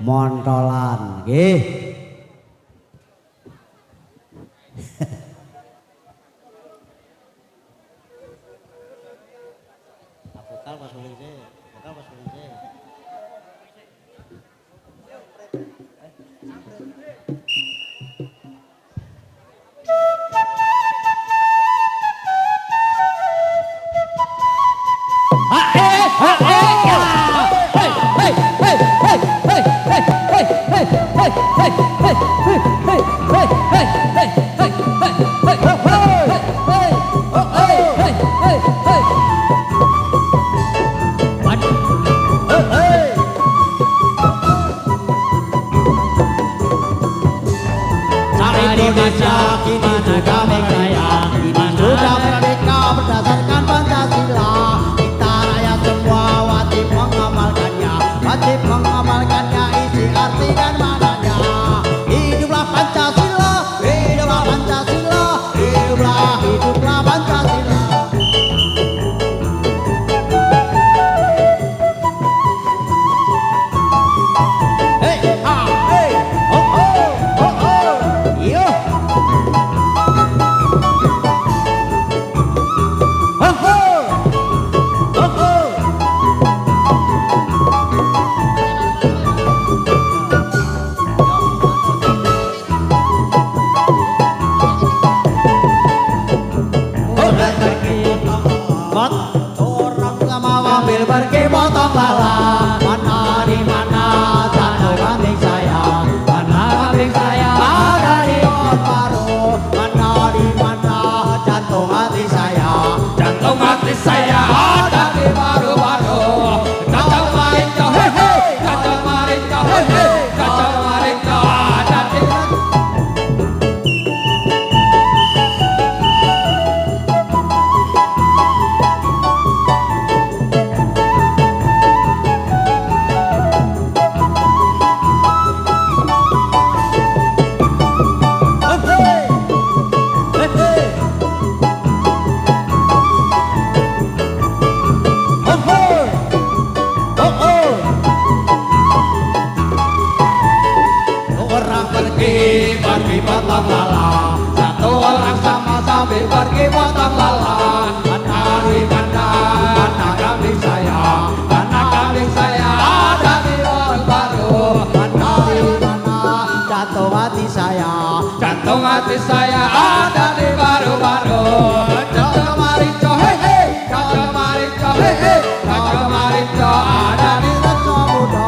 montolan nggih. Vokal pas mulih sih, vokal pas mulih sih. Indonesia kini juga merdeka, kini sudah merdeka berdasarkan Pancasila. Kita rakyat semua wajib mengamalkannya, wajib mengamalkannya isi arti dan maknanya. Hiduplah Pancasila, hiduplah Pancasila, hiduplah Pancasila. Hey, ah, hey, oh, oh, oh, oh, yo. Orang sama mobil pergi potong lala. Mana di mana jatuh kambing saya, mana kambing saya ada di pohon baru. Mana di mana jantung hati saya, jantung hati saya ada di baru-baru. Kacang marinco hehe, kacang marinco hehe, kacang marinco ada di pergi potong lala. Satu orang sama sambil pergi potong lala. Mana di mana kambing saya, mana kambing saya ada di pohon baru. Mana di mana jantung hati saya, jantung hati saya ada di baru-baru. Kacang marinco hehe, kacang marinco hehe, kacang marinco ada di rasa muda.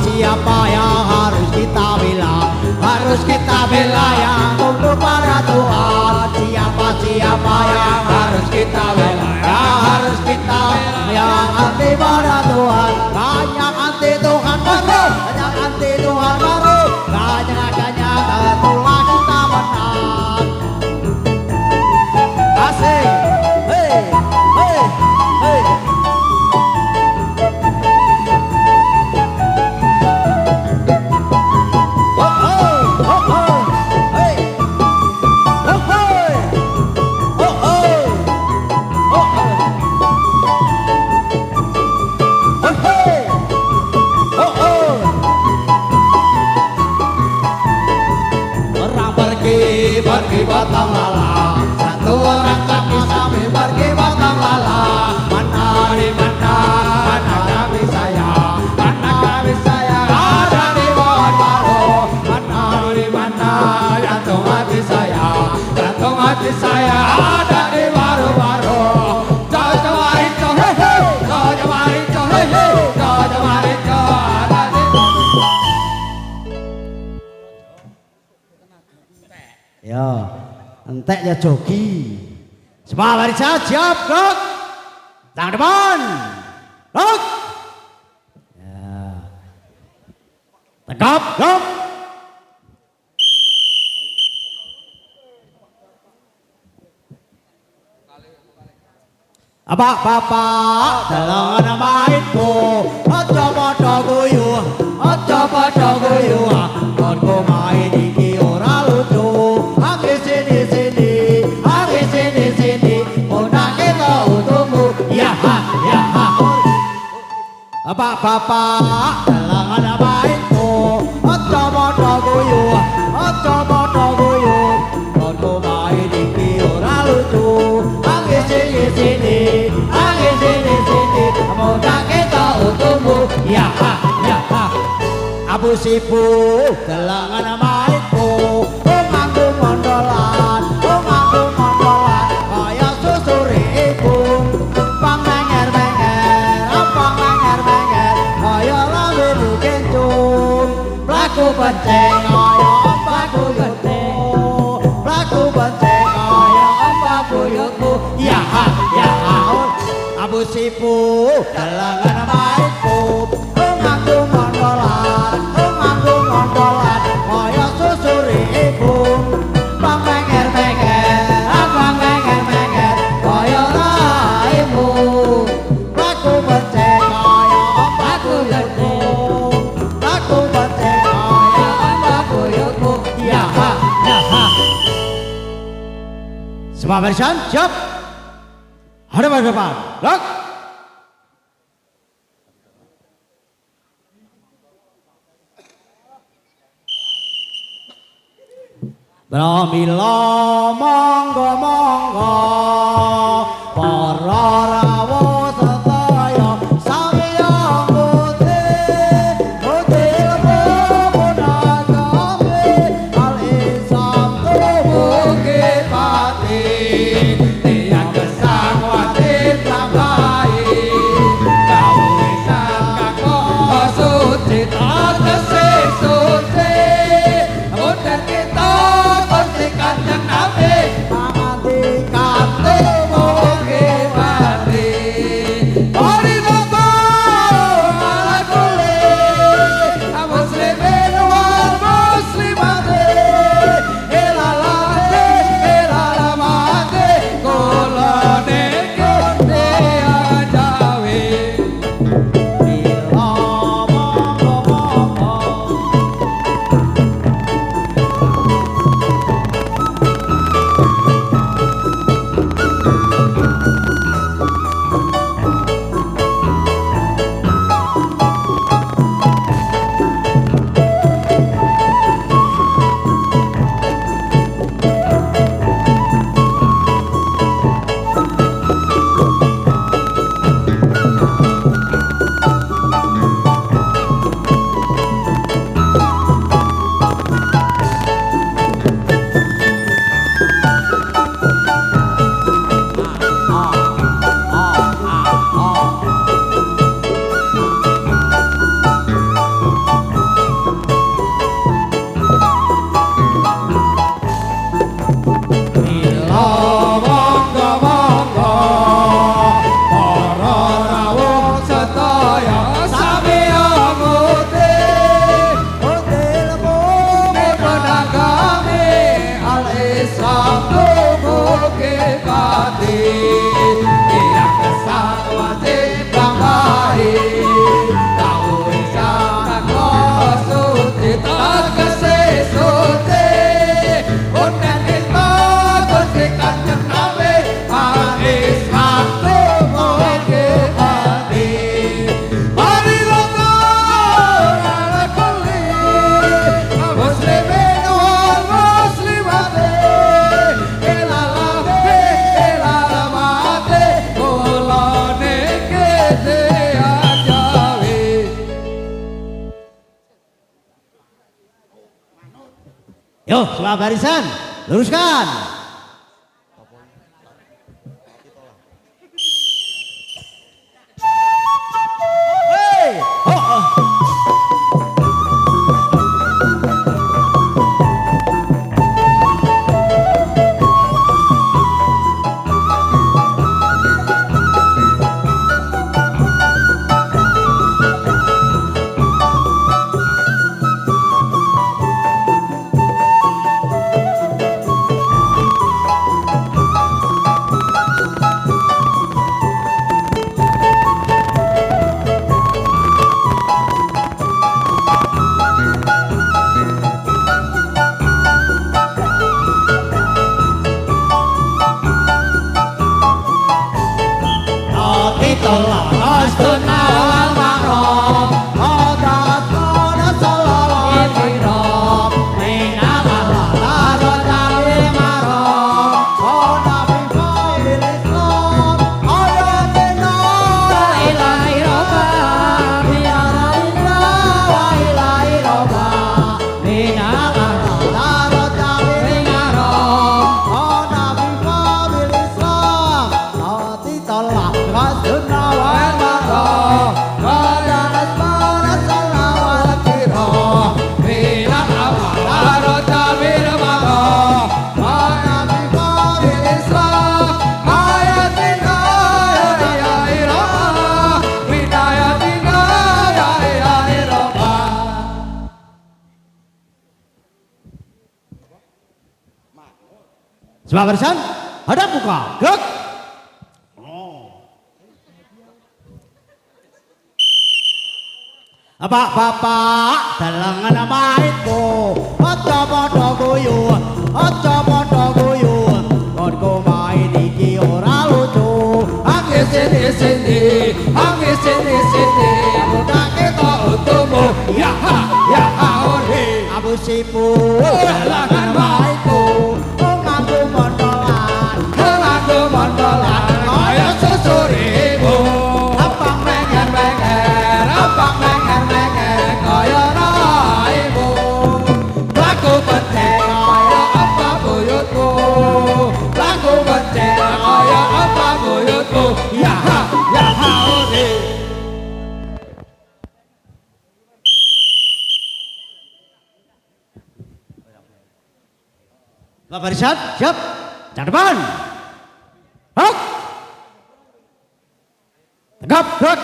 Siapa yang harus kita bela? Harus kita bela yang tunduk pada Tuhan. Siapa yang harus kita bela? Yang harus kita bela yang anti pada Tuhan. Banyak anti Tuhan baru, banyak anti Tuhan baru. Banyak-banyak ketulah kita menang. Asik, hey, hey, hey. Pergi potong lala. Satu orang kaki sambil pergi potong lala. Mana di mana kambing saya, mana kambing saya ada di pohon baru. Mana di mana jantung hati saya, jantung hati saya ada di baru-baru. Kacang marinco hehe, kacang marinco hehe, kacang marinco ada di yo, entek ya jogi. Semua barisan siap, gerak. Tangan depan. Gerak. Ya. Tegap, gerak. Apa bapak dalangan mainku aja padha guyu konku main iki ora lucu angge sini mondake to utumu ya ha Apa bapak dalangan mainku aja padha guyu konku main iki ora lucu angge sini mondake to utumu ya ha Abu Sibu dalangan mainku nganggo mondolan kaya susure ibu menger kaya lambe kencung plaku benceng kaya ompaku kaya ompaku yutmu ya ha Abu Sibu dalangan mainku nganggo mondolan kaya susure ibu menger kaya raimu plaku benceng kaya ompaku yutmu ya ha Semua barisan siap hadapan depan lock Pramila monggo para rawuh sedaya samya putih munagame al Islam mugi pati tiyang gesang wati tambahi kawula kakang suci tegese suci mudah kita Kanjeng Nabi pangandikan mugi mati Mari napa ala kulli muslimin wal muslimati ilalamati kula niki diajawi Yuk, semua barisan, luruskan. Hey, Sebab barisan, hadap muka, gerak. Bapak dalangan maitku, aja padha guyu, aja padha guyu. Konku main iki ora lucu. Angin sini, angin sini, aku tak ketok untukmu. Ya ha, ore. Abu sipu dalangan maitku, nganggo mondolan, kaya susurimu. Abang menger, abang menger, kaya raimu. Lagu penting kaya apa buyutmu, lagu penting kaya apa buyutmu. Ya ha, ore. Barisan, siap, cak depan. Hak. Tegap, gerak.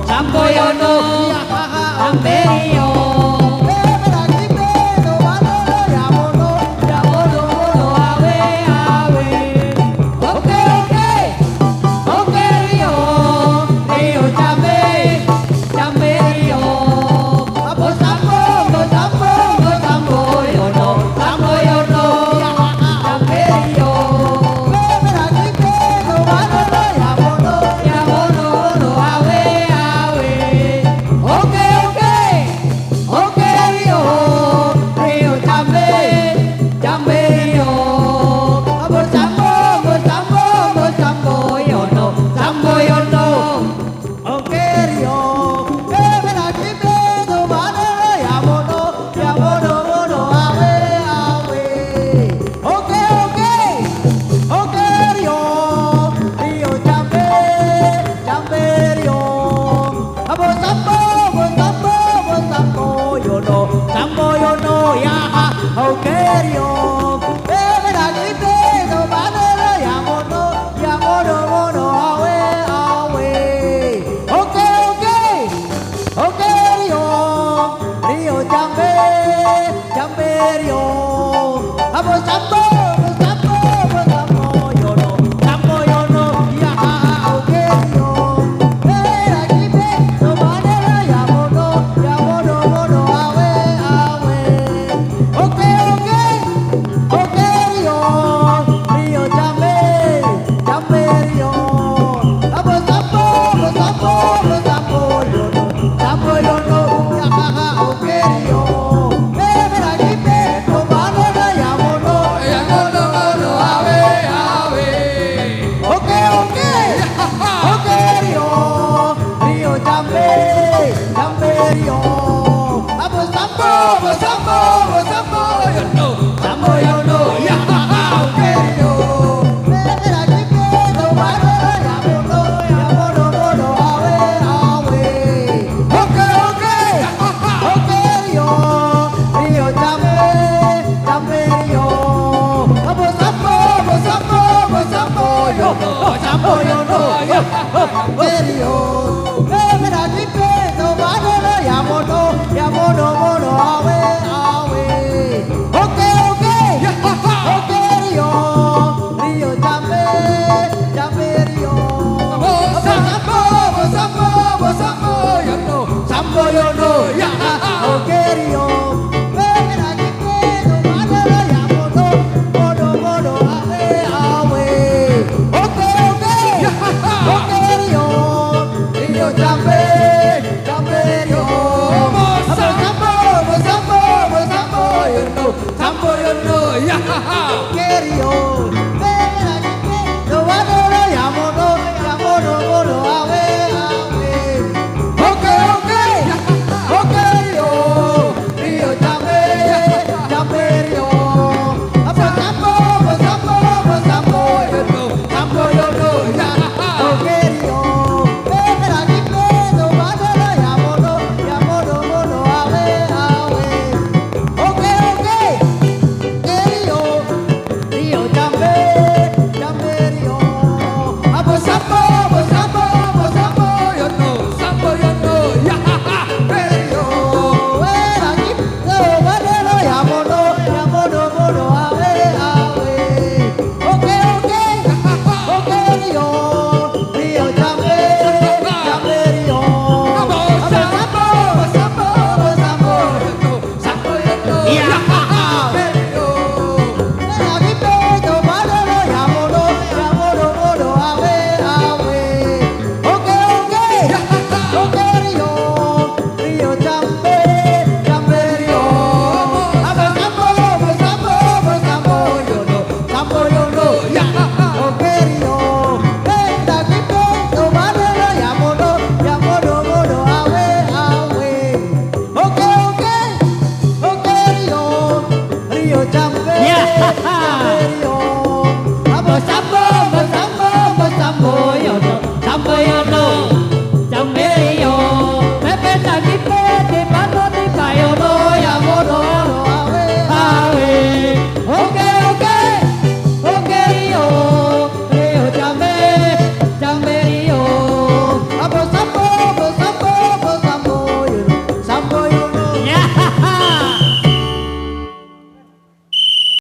Sampo yo no,